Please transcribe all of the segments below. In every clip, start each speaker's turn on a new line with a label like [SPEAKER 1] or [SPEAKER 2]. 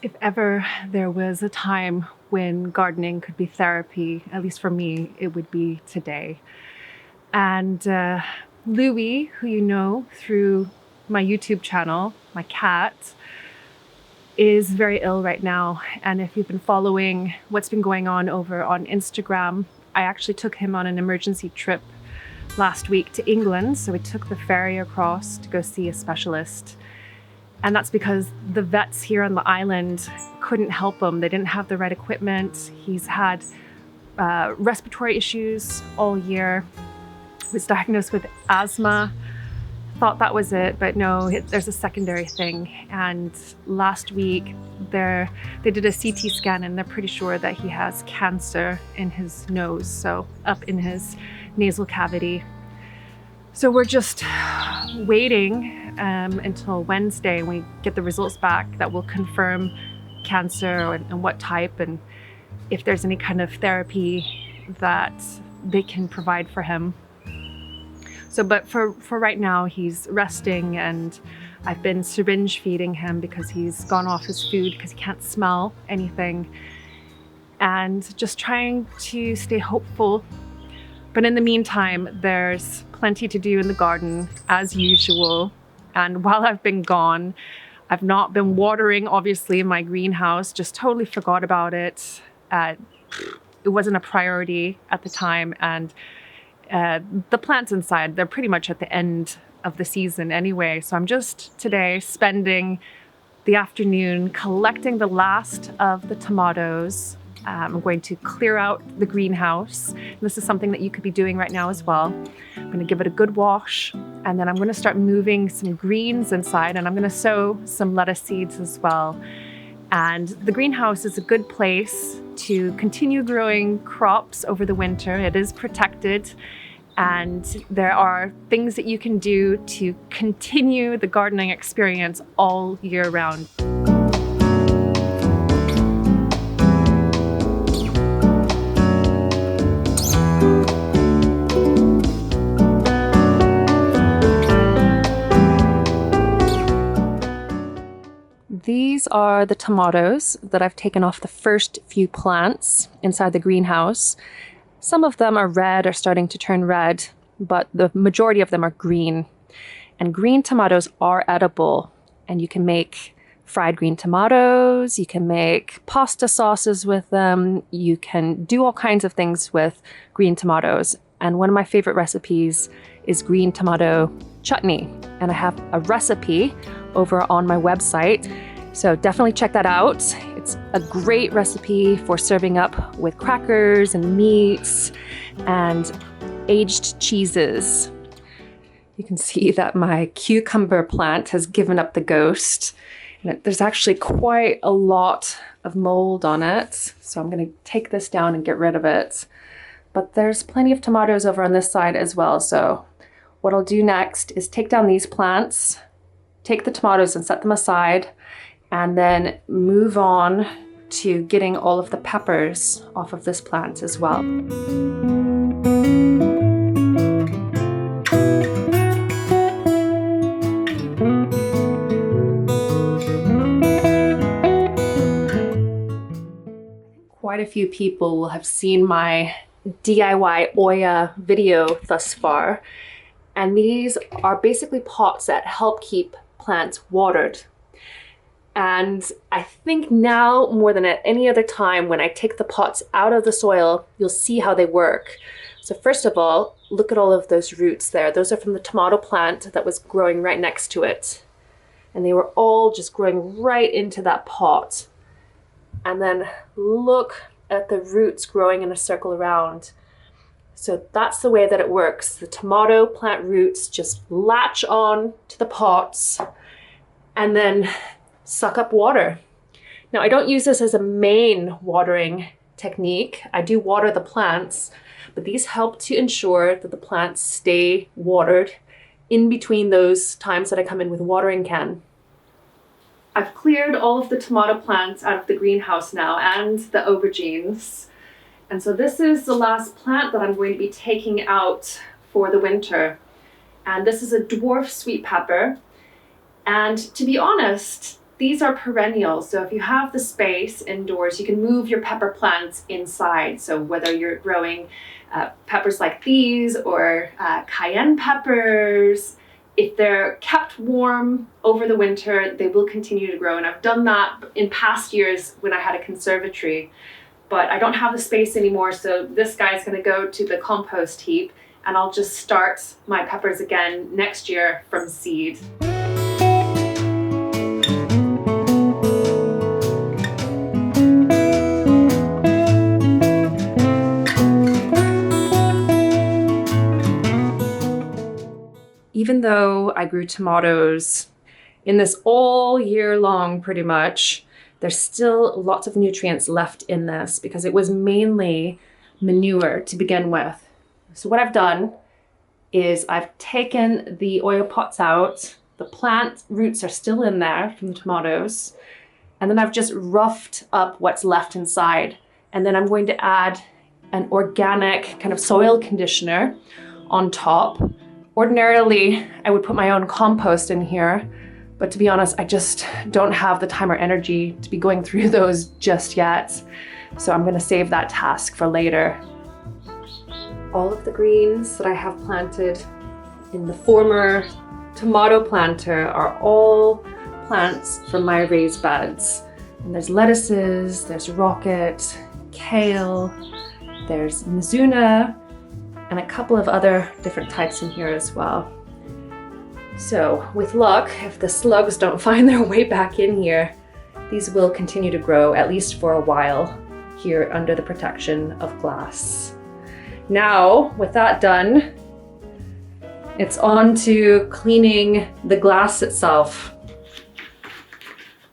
[SPEAKER 1] If ever there was a time when gardening could be therapy, at least for me, it would be today. And Louie, who you know through my YouTube channel, my cat, is very ill right now. And if you've been following what's been going on over on Instagram, I actually took him on an emergency trip last week to England. So we took the ferry across to go see a specialist. And that's because the vets here on the island couldn't help him. They didn't have the right equipment. He's had respiratory issues all year. He was diagnosed with asthma. Thought that was it, but no, there's a secondary thing. And last week, they did a CT scan and they're pretty sure that he has cancer in his nose, so up in his nasal cavity. So we're just waiting until Wednesday when we get the results back that will confirm cancer and what type, and if there's any kind of therapy that they can provide for him. So, but for right now, he's resting, and I've been syringe feeding him because he's gone off his food because he can't smell anything, and just trying to stay hopeful. But in the meantime, there's plenty to do in the garden as usual. And while I've been gone, I've not been watering, obviously, in my greenhouse, just totally forgot about it. It wasn't a priority at the time. And the plants inside, they're pretty much at the end of the season anyway. So I'm just today spending the afternoon collecting the last of the tomatoes. I'm going to clear out the greenhouse. This is something that you could be doing right now as well. I'm going to give it a good wash, and then I'm going to start moving some greens inside, and I'm going to sow some lettuce seeds as well. And the greenhouse is a good place to continue growing crops over the winter. It is protected, and there are things that you can do to continue the gardening experience all year round. These are the tomatoes that I've taken off the first few plants inside the greenhouse. Some of them are red or starting to turn red, but the majority of them are green. And green tomatoes are edible, and you can make fried green tomatoes, you can make pasta sauces with them, you can do all kinds of things with green tomatoes. And one of my favorite recipes is green tomato chutney. And I have a recipe over on my website. So definitely check that out. It's a great recipe for serving up with crackers and meats and aged cheeses. You can see that my cucumber plant has given up the ghost. And there's actually quite a lot of mold on it. So I'm going to take this down and get rid of it. But there's plenty of tomatoes over on this side as well. So what I'll do next is take down these plants, take the tomatoes and set them aside, and then move on to getting all of the peppers off of this plant as well. Quite a few people will have seen my DIY Oya video thus far, and these are basically pots that help keep plants watered. And I think now more than at any other time, when I take the pots out of the soil, you'll see how they work. So first of all, look at all of those roots there. Those are from the tomato plant that was growing right next to it. And they were all just growing right into that pot. And then look at the roots growing in a circle around. So that's the way that it works. The tomato plant roots just latch on to the pots and then suck up water. Now, I don't use this as a main watering technique. I do water the plants, but these help to ensure that the plants stay watered in between those times that I come in with a watering can. I've cleared all of the tomato plants out of the greenhouse now and the aubergines. And so this is the last plant that I'm going to be taking out for the winter. And this is a dwarf sweet pepper. And to be honest, these are perennials. So if you have the space indoors, you can move your pepper plants inside. So whether you're growing peppers like these or cayenne peppers, if they're kept warm over the winter, they will continue to grow. And I've done that in past years when I had a conservatory, but I don't have the space anymore. So this guy's gonna go to the compost heap, and I'll just start my peppers again next year from seed. Even though I grew tomatoes in this all year long, pretty much, there's still lots of nutrients left in this because it was mainly manure to begin with. So what I've done is I've taken the oil pots out. The plant roots are still in there from the tomatoes. And then I've just roughed up what's left inside. And then I'm going to add an organic kind of soil conditioner on top. Ordinarily, I would put my own compost in here, but to be honest, I just don't have the time or energy to be going through those just yet. So I'm gonna save that task for later. All of the greens that I have planted in the former tomato planter are all plants from my raised beds. And there's lettuces, there's rocket, kale, there's mizuna, and a couple of other different types in here as well. So with luck, if the slugs don't find their way back in here, these will continue to grow at least for a while here under the protection of glass. Now, with that done, it's on to cleaning the glass itself.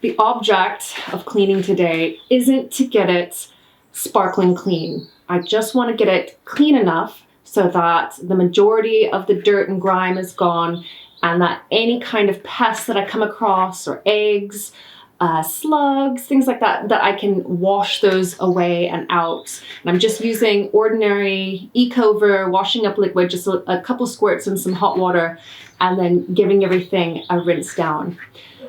[SPEAKER 1] The object of cleaning today isn't to get it sparkling clean. I just want to get it clean enough so that the majority of the dirt and grime is gone, and that any kind of pests that I come across, or eggs, slugs, things like that, that I can wash those away and out. And I'm just using ordinary Ecover washing up liquid, just a couple squirts in some hot water, and then giving everything a rinse down.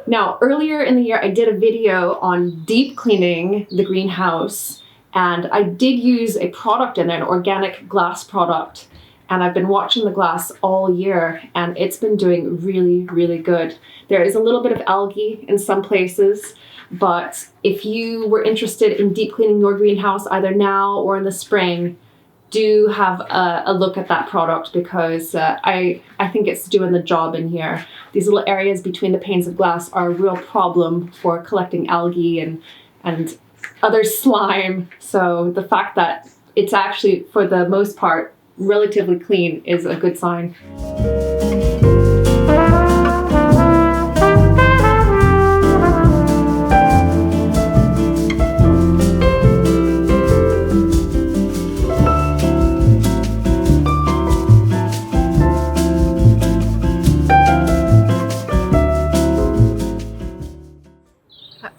[SPEAKER 1] Now, earlier in the year, I did a video on deep cleaning the greenhouse, and I did use a product in there, an organic glass product. And I've been watching the glass all year, and it's been doing really, really good. There is a little bit of algae in some places, but if you were interested in deep cleaning your greenhouse, either now or in the spring, do have a look at that product, because I think it's doing the job in here. These little areas between the panes of glass are a real problem for collecting algae and other slime. So the fact that it's actually, for the most part, relatively clean is a good sign.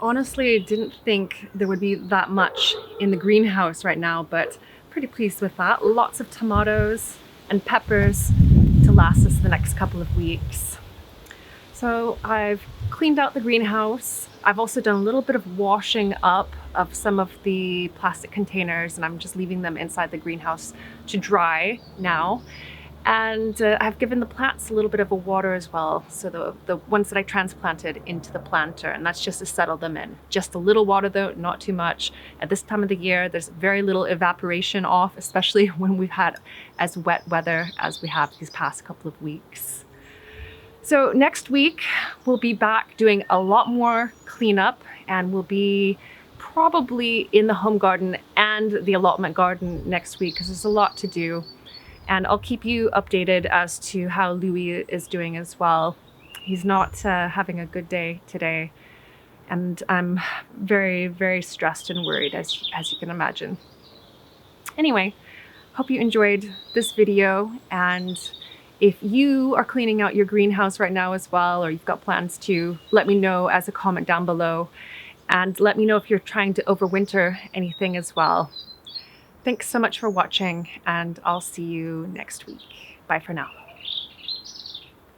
[SPEAKER 1] Honestly, I didn't think there would be that much in the greenhouse right now, but pretty pleased with that. Lots of tomatoes and peppers to last us the next couple of weeks. So I've cleaned out the greenhouse. I've also done a little bit of washing up of some of the plastic containers, and I'm just leaving them inside the greenhouse to dry now. And I've given the plants a little bit of a water as well. So the ones that I transplanted into the planter, and that's just to settle them in. Just a little water though, not too much. At this time of the year, there's very little evaporation off, especially when we've had as wet weather as we have these past couple of weeks. So next week, we'll be back doing a lot more cleanup, and we'll be probably in the home garden and the allotment garden next week, because there's a lot to do. And I'll keep you updated as to how Louis is doing as well. He's not having a good day today, and I'm very, very stressed and worried, as you can imagine. Anyway, hope you enjoyed this video, and if you are cleaning out your greenhouse right now as well, or you've got plans to, let me know as a comment down below, and let me know if you're trying to overwinter anything as well. Thanks so much for watching, and I'll see you next week. Bye. Bye for now.